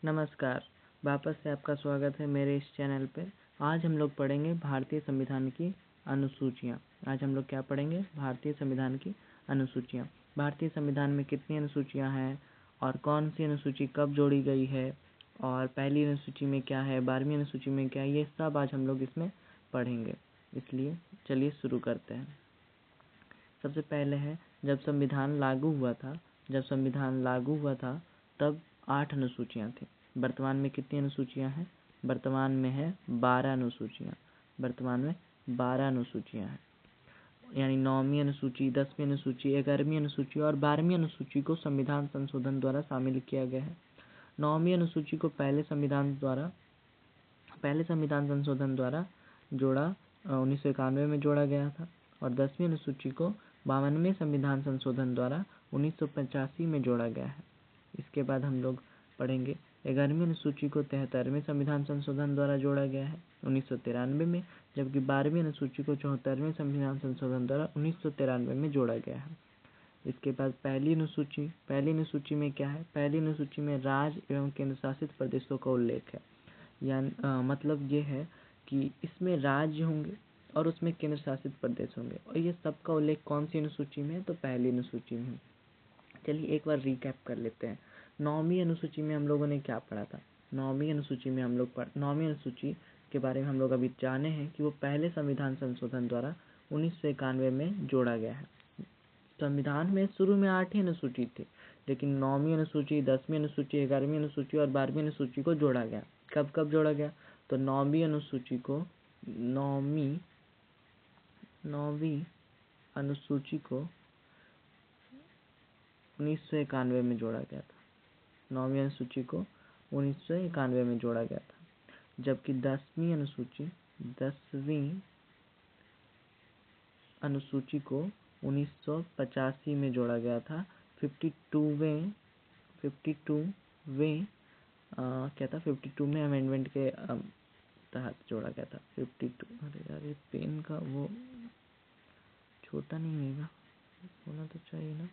नमस्कार। वापस से आपका स्वागत है मेरे इस चैनल पे। आज हम लोग पढ़ेंगे भारतीय संविधान की अनुसूचियाँ। आज हम लोग क्या पढ़ेंगे? भारतीय संविधान की अनुसूचियाँ। भारतीय संविधान में कितनी अनुसूचियाँ हैं और कौन सी अनुसूची कब जोड़ी गई है और पहली अनुसूची में क्या है, 12वीं अनुसूची में क्या है, ये सब आज हम लोग इसमें पढ़ेंगे। इसलिए चलिए शुरू करते हैं। सबसे पहले है जब संविधान लागू हुआ था तब 8 अनुसूचियाँ थी। वर्तमान में कितनी अनुसूचियाँ हैं? वर्तमान में है 12 अनुसूचियाँ। वर्तमान में 12 अनुसूचियाँ हैं, यानी 9वीं अनुसूची, 10वीं अनुसूची, 11वीं अनुसूची और 12वीं अनुसूची को संविधान संशोधन द्वारा शामिल किया गया है। 9वीं अनुसूची को पहले संविधान संशोधन द्वारा 1991 में जोड़ा गया था और 10वीं अनुसूची को 52वें संविधान संशोधन द्वारा 1985 में जोड़ा गया है। इसके बाद हम लोग पढ़ेंगे 11वीं अनुसूची को 73वें संविधान संशोधन द्वारा जोड़ा गया है 1993 में, जबकि 12वीं अनुसूची को 74वें संविधान संशोधन द्वारा 1993 में जोड़ा गया है। इसके बाद पहली अनुसूची में क्या है? पहली अनुसूची में राज्य एवं केंद्र शासित प्रदेशों का उल्लेख है। यानी मतलब ये है कि इसमें राज्य होंगे और उसमें केंद्र शासित प्रदेश होंगे, और ये सबका उल्लेख कौन सी अनुसूची में है? तो पहली अनुसूची में। चलिए एक बार रिकैप कर लेते हैं। 9वीं अनुसूची में हम लोगों ने क्या पढ़ा था? 9वीं अनुसूची के बारे में हम लोग अभी जाने हैं कि वो पहले संविधान संशोधन द्वारा 1991 में जोड़ा गया है। संविधान में शुरू में 8 ही अनुसूची थी, लेकिन 9वीं अनुसूची, 10वीं अनुसूची, 11वीं अनुसूची और 12वीं अनुसूची को जोड़ा गया। कब कब जोड़ा गया? तो 9वीं अनुसूची को 1991 में जोड़ा गया था। 9वीं अनुसूची को 1991 में जोड़ा गया था, जबकि 10वीं अनुसूची को 1985 में जोड़ा गया था। 52वें अमेंडमेंट के तहत जोड़ा गया था। 52 अरे यार ये पेन का वो छोटा नहीं होगा, होना तो चाहिए ना।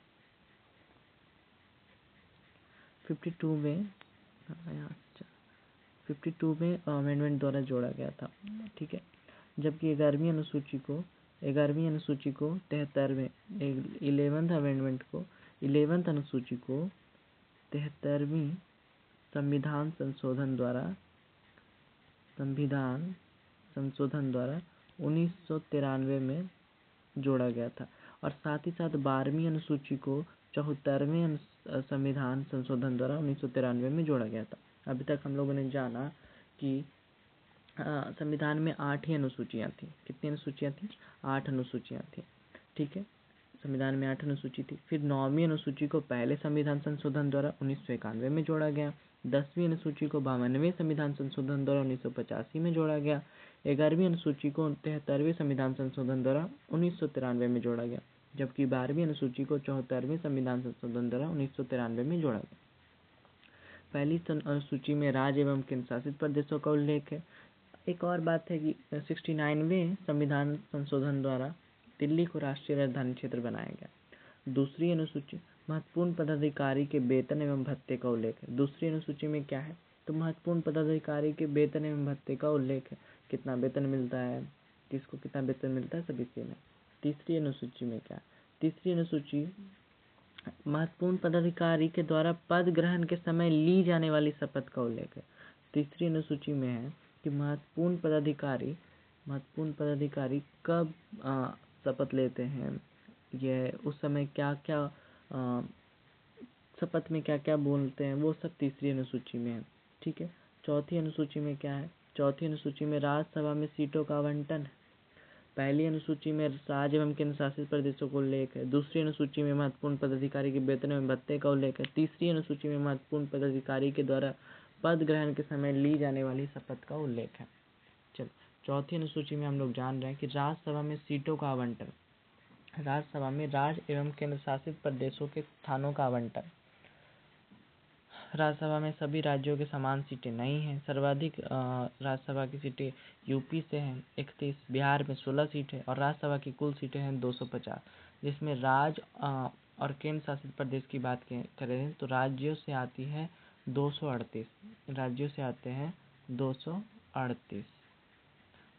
52वें अमेंडमेंट द्वारा जोड़ा गया था, ठीक है। जबकि 11वीं अनुसूची को 11वीं अनुसूची को 73वीं संविधान संशोधन द्वारा 1993 में जोड़ा गया था, और साथ ही साथ 12वीं अनुसूची को 74वें संविधान संशोधन द्वारा 1993 में जोड़ा गया था। अभी तक हम लोगों ने जाना कि संविधान में 8 ही अनुसूचियाँ थी। कितनी अनुसूचियाँ थी? 8 अनुसूचियाँ थी, ठीक है। संविधान में 8 अनुसूची थी। फिर 9वीं अनुसूची को पहले संविधान संशोधन द्वारा 1991 में जोड़ा गया। 10वीं अनुसूची को 52वें संविधान संशोधन द्वारा 1985 में जोड़ा गया। 11वीं अनुसूची को 73वें संविधान संशोधन द्वारा 1993 में जोड़ा गया, जबकि 12वीं अनुसूची को 74वें संविधान संशोधन द्वारा 1993 में जोड़ा गया। पहली अनुसूची में राज्य एवं केंद्र शासित प्रदेशों का उल्लेख है। एक और बात है कि 69वें संविधान संशोधन द्वारा दिल्ली को राष्ट्रीय राजधानी क्षेत्र बनाया गया। दूसरी अनुसूची महत्वपूर्ण पदाधिकारी के वेतन एवं भत्ते का उल्लेख है। दूसरी अनुसूची में क्या है? तो महत्वपूर्ण पदाधिकारी के वेतन एवं भत्ते का उल्लेख है। कितना वेतन मिलता है, किसको कितना वेतन मिलता है, सब इसी में। तीसरी अनुसूची में क्या? तीसरी अनुसूची महत्वपूर्ण पदाधिकारी के द्वारा पद ग्रहण के समय ली जाने वाली शपथ का उल्लेख है। तीसरी अनुसूची में है कि महत्वपूर्ण पदाधिकारी कब शपथ लेते हैं, ये उस समय क्या क्या शपथ में क्या क्या बोलते हैं, वो सब तीसरी अनुसूची में है, ठीक है। चौथी अनुसूची में क्या है? चौथी अनुसूची में राज्यसभा में सीटों का आवंटन है। पहली अनुसूची में राज्य एवं केंद्र शासित प्रदेशों का उल्लेख है। दूसरी अनुसूची में महत्वपूर्ण पदाधिकारी के वेतन एवं भत्ते का उल्लेख है। तीसरी अनुसूची में महत्वपूर्ण पदाधिकारी के द्वारा पद ग्रहण के समय ली जाने वाली शपथ का उल्लेख है। चलो, चौथी अनुसूची में हम लोग जान रहे हैं कि राज्यसभा में सीटों का आवंटन, राज्यसभा में राज्य एवं केंद्र शासित प्रदेशों के स्थानों का आवंटन। राज्यसभा में सभी राज्यों के समान सीटें नहीं हैं। सर्वाधिक राज्यसभा की सीटें यूपी से हैं 31, बिहार में 16 सीट है, और राज्यसभा की कुल सीटें हैं 250, जिसमें राज्य और केंद्र शासित प्रदेश की बात करें तो राज्यों से आती है 238 राज्यों से आते हैं 238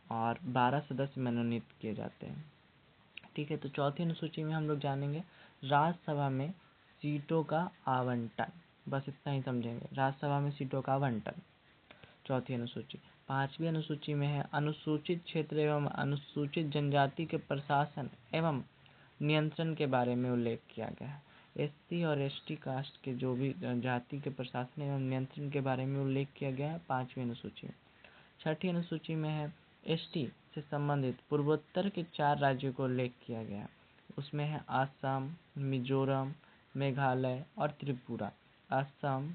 और 12 सदस्य मनोनीत किए जाते हैं। ठीक है, तो चौथी अनुसूची में हम लोग जानेंगे राज्यसभा में सीटों का आवंटन। बस इतना ही समझेंगे, राज्यसभा में सीटों का आवंटन, चौथी अनुसूची। पांचवी अनुसूची में है अनुसूचित क्षेत्र एवं अनुसूचित जनजाति के प्रशासन एवं नियंत्रण के बारे में उल्लेख किया गया है। एससी और एसटी कास्ट के जो भी जाति के प्रशासन एवं नियंत्रण के बारे में उल्लेख किया गया है पांचवी अनुसूची में। छठी अनुसूची में है एसटी से संबंधित पूर्वोत्तर के 4 राज्यों को उल्लेख किया गया है। उसमें है असम, मिजोरम, मेघालय और त्रिपुरा। असम,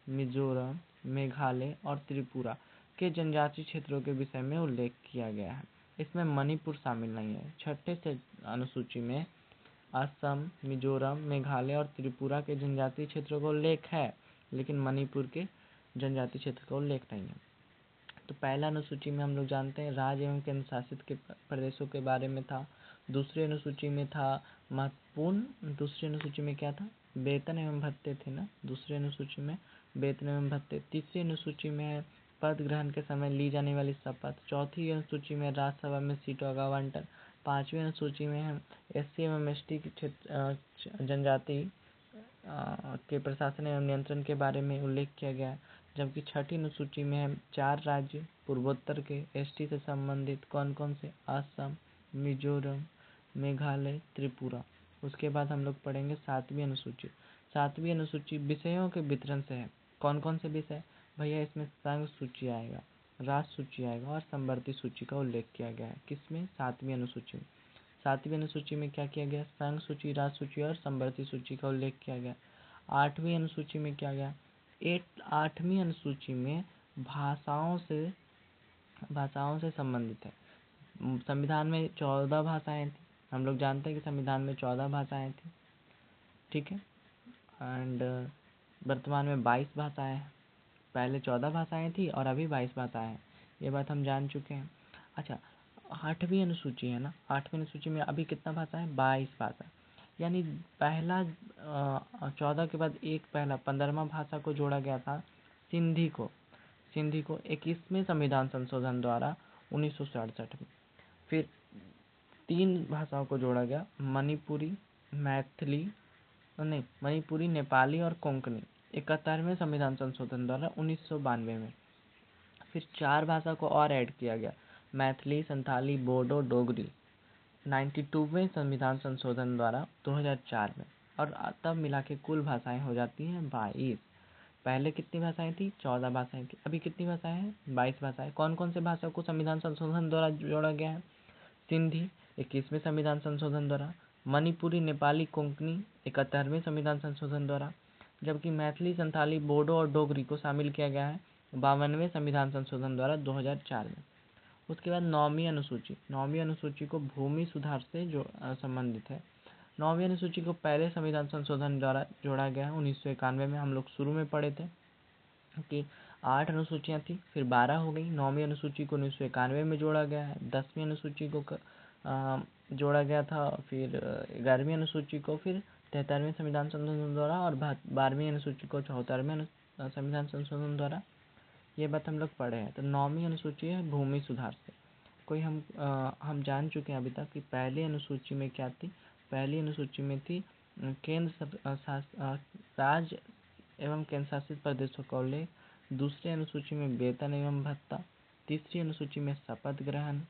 मिजोरम, मेघालय और त्रिपुरा के जनजातीय क्षेत्रों के विषय में उल्लेख किया गया है। इसमें मणिपुर शामिल नहीं है। छठे से अनुसूची में असम, मिजोरम, मेघालय और त्रिपुरा के जनजातीय क्षेत्रों का उल्लेख है, लेकिन मणिपुर के जनजातीय क्षेत्र का उल्लेख नहीं है। तो पहला अनुसूची में हम लोग जानते हैं राज्य एवं केंद्र शासित के प्रदेशों के बारे में था। दूसरी अनुसूची में था महत्वपूर्ण, दूसरी अनुसूची में क्या था, वेतन एवं भत्ते थे ना, दूसरी अनुसूची में वेतन एवं भत्ते। तीसरी अनुसूची में है पद ग्रहण के समय ली जाने वाली शपथ। चौथी अनुसूची में राज्यसभा में सीटों का आवंटन। पांचवी अनुसूची में है एससी एवं एसटी के क्षेत्र जनजाति के प्रशासन एवं नियंत्रण के बारे में उल्लेख किया गया है। जबकि छठी अनुसूची में है 4 राज्य पूर्वोत्तर के एसटी से संबंधित, कौन कौन से, असम, मिजोरम, मेघालय, त्रिपुरा। उसके बाद हम लोग पढ़ेंगे सातवीं अनुसूची। सातवीं अनुसूची विषयों के वितरण से है। कौन कौन से विषय भैया, इसमें संघ सूची आएगा, राष्ट्र सूची आएगा और संवर्ती सूची का उल्लेख किया गया है। किसमें, सातवीं अनुसूची में। सातवीं अनुसूची में क्या किया गया, संघ सूची, राष्ट्र सूची और संवर्ती सूची का उल्लेख किया गया। आठवीं अनुसूची में क्या गया, आठवीं अनुसूची में भाषाओं से संबंधित है। संविधान में 14 भाषाएं थी, हम लोग जानते हैं कि संविधान में 14 भाषाएं थी। ठीक है, एंड वर्तमान में 22 भाषाएं हैं। पहले 14 भाषाएं थी और अभी 22 भाषाएं हैं, ये बात हम जान चुके हैं। अच्छा, आठवीं अनुसूची है ना, आठवीं अनुसूची में अभी कितना भाषा है, 22 भाषा। यानी पहला 14 के बाद एक पहला 15वां भाषा को जोड़ा गया था सिंधी को 21वें संविधान संशोधन द्वारा 1967 में। फिर 3 भाषाओं को जोड़ा गया, मणिपुरी, नेपाली और कोंकणी 71वें संविधान संशोधन द्वारा 1992 में। फिर 4 भाषा को और ऐड किया गया, मैथिली, संथाली, बोडो, डोगरी 92वें संविधान संशोधन द्वारा 2004 में। और तब मिला के कुल भाषाएं हो जाती हैं 22। पहले कितनी भाषाएं थी, 14 भाषाएं थी, अभी कितनी भाषाएं हैं, 22 भाषाएं। कौन कौन से भाषा को संविधान संशोधन द्वारा जोड़ा गया है, सिंधी 21वें संविधान संशोधन द्वारा, मणिपुरी, नेपाली, कोंकणी 71वें संविधान संशोधन द्वारा, जबकि मैथिली, संथाली, बोडो और डोगरी को शामिल किया गया है 52वें संविधान संशोधन द्वारा 2004 में। उसके बाद नौवीं अनुसूची को भूमि सुधार से जो संबंधित है। नौवीं अनुसूची को पहले संविधान संशोधन द्वारा जोड़ा गया है 1991 में। हम लोग शुरू में पढ़े थे कि 8 अनुसूचियां थी, फिर 12 हो गई। नौवीं अनुसूची को 1991 में जोड़ा गया है। 10वीं अनुसूची को जोड़ा गया था, फिर 11वीं अनुसूची को फिर 73वें संविधान संशोधन द्वारा और 12वीं अनुसूची को 74वें संविधान संशोधन द्वारा। ये बात हम लोग पढ़े हैं। तो नौवीं अनुसूची है भूमि सुधार से। कोई हम जान चुके हैं अभी तक कि पहली अनुसूची में क्या थी। पहली अनुसूची में थी राज्य एवं केंद्र शासित प्रदेशों का उल्लेख। दूसरी अनुसूची में वेतन एवं भत्ता। तीसरी अनुसूची में शपथ ग्रहण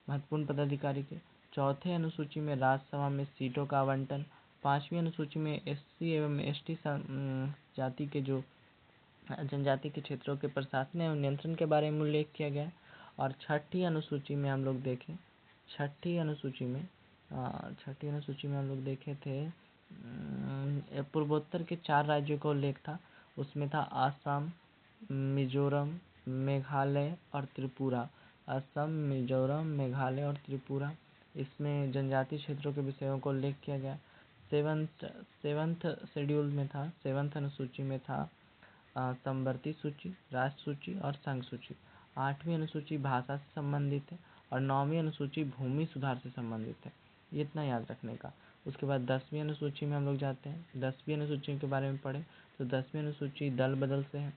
महत्वपूर्ण पदाधिकारी के। चौथे अनुसूची में राज्यसभा में सीटों का आवंटन। पांचवी अनुसूची में एससी एवं एसटी जाति के जो जनजाति के क्षेत्रों के प्रशासन एवं नियंत्रण के बारे में उल्लेख किया गया। और छठी अनुसूची में हम लोग देखें, छठी अनुसूची में हम लोग देखे थे पूर्वोत्तर के 4 राज्यों का उल्लेख था। उसमें था असम, मिजोरम, मेघालय और त्रिपुरा। असम, मिजोरम, मेघालय और त्रिपुरा, इसमें जनजातीय क्षेत्रों के विषयों को उल्लेख किया गया। सेवंथ शेड्यूल में था, 7th अनुसूची में था संवर्ती सूची, राष्ट्र सूची और संघ सूची। 8वीं अनुसूची भाषा से संबंधित है और 9वीं अनुसूची भूमि सुधार से संबंधित है। ये इतना याद रखने का। उसके बाद 10वीं अनुसूची में हम लोग जाते हैं। 10वीं अनुसूची के बारे में पढ़े तो 10वीं अनुसूची दल बदल से है।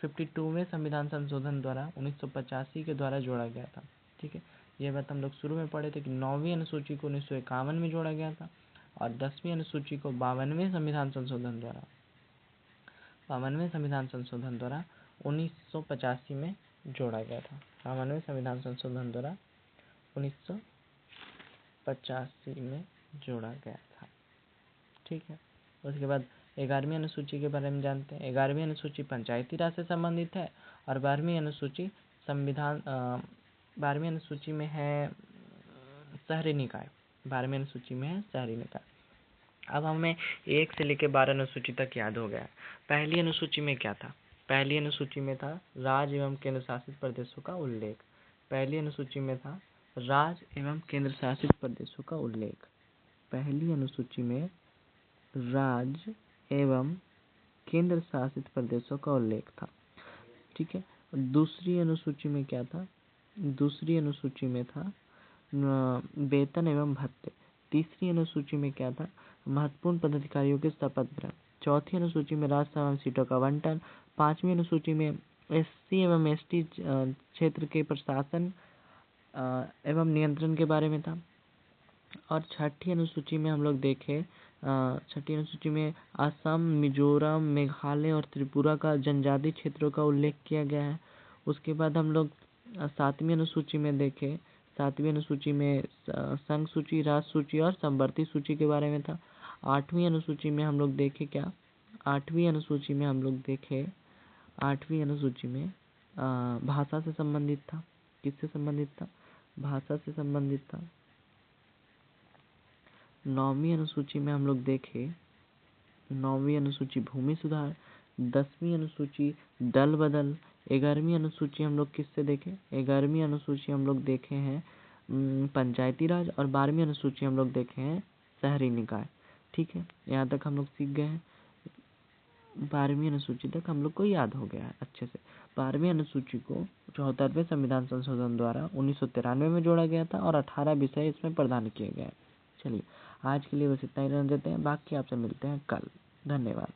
52वें संविधान संशोधन द्वारा 1985 के द्वारा जोड़ा गया था। ठीक है, ये बात हम लोग शुरू में पढ़े थे कि 9वीं अनुसूची को 1951 में जोड़ा गया था और 10वीं अनुसूची को 52वें संविधान संशोधन द्वारा 1985 में जोड़ा गया था। 52वें संविधान संशोधन द्वारा 1985 में जोड़ा गया था। ठीक है, उसके बाद 11वीं अनुसूची के बारे में जानते हैं। 11वीं अनुसूची पंचायती राज से संबंधित है और 12वीं अनुसूची में है शहरी निकाय। 12वीं अनुसूची में है शहरी निकाय। अब हमें 1 से लेकर 12 अनुसूची तक याद हो गया। पहली अनुसूची में क्या था? पहली अनुसूची में था राज्य एवं केंद्र शासित प्रदेशों का उल्लेख। पहली अनुसूची में था राज्य एवं केंद्र शासित प्रदेशों का उल्लेख। पहली अनुसूची में राज्य एवं केंद्र शासित प्रदेशों का उल्लेख था। ठीक है, दूसरी अनुसूची में क्या था? दूसरी अनुसूची में था वेतन एवं भत्ते। तीसरी अनुसूची में क्या था? महत्वपूर्ण पदाधिकारियों के शपथ ग्रहण। चौथी अनुसूची में राज्यसभा में सीटों का आवंटन। 5वीं अनुसूची में एससी एवं एसटी क्षेत्र के प्रशासन एवं नियंत्रण के बारे में था। और छठी अनुसूची में हम लोग देखें, छठी अनुसूची में असम, मिजोरम, मेघालय और त्रिपुरा का जनजातीय क्षेत्रों का उल्लेख किया गया है। उसके बाद हम लोग 7वीं अनुसूची में देखें, 7वीं अनुसूची में संघ सूची, राज्य सूची और समवर्ती सूची के बारे में था। 8वीं अनुसूची में हम लोग देखें क्या? 8वीं अनुसूची में हम लोग देखें, 8वीं अनुसूची में भाषा से संबंधित था। किससे संबंधित था? भाषा से संबंधित था। 9वीं अनुसूची में हम लोग देखें, 9वीं अनुसूची भूमि सुधार। 10वीं अनुसूची दल बदल। 11वीं अनुसूची हम लोग किससे देखें? 11वीं अनुसूची हम लोग देखे हैं पंचायती राज और 12वीं अनुसूची हम लोग देखे हैं शहरी निकाय। ठीक है, यहाँ तक हम लोग सीख गए हैं। 12वीं अनुसूची तक हम लोग को याद हो गया है अच्छे से। 12वीं अनुसूची को 74वें संविधान संशोधन द्वारा 1993 में जोड़ा गया था और 18 विषय इसमें प्रदान किए गए। चलिए, आज के लिए बस इतना ही रहने देते हैं, बाकी आपसे मिलते हैं कल। धन्यवाद।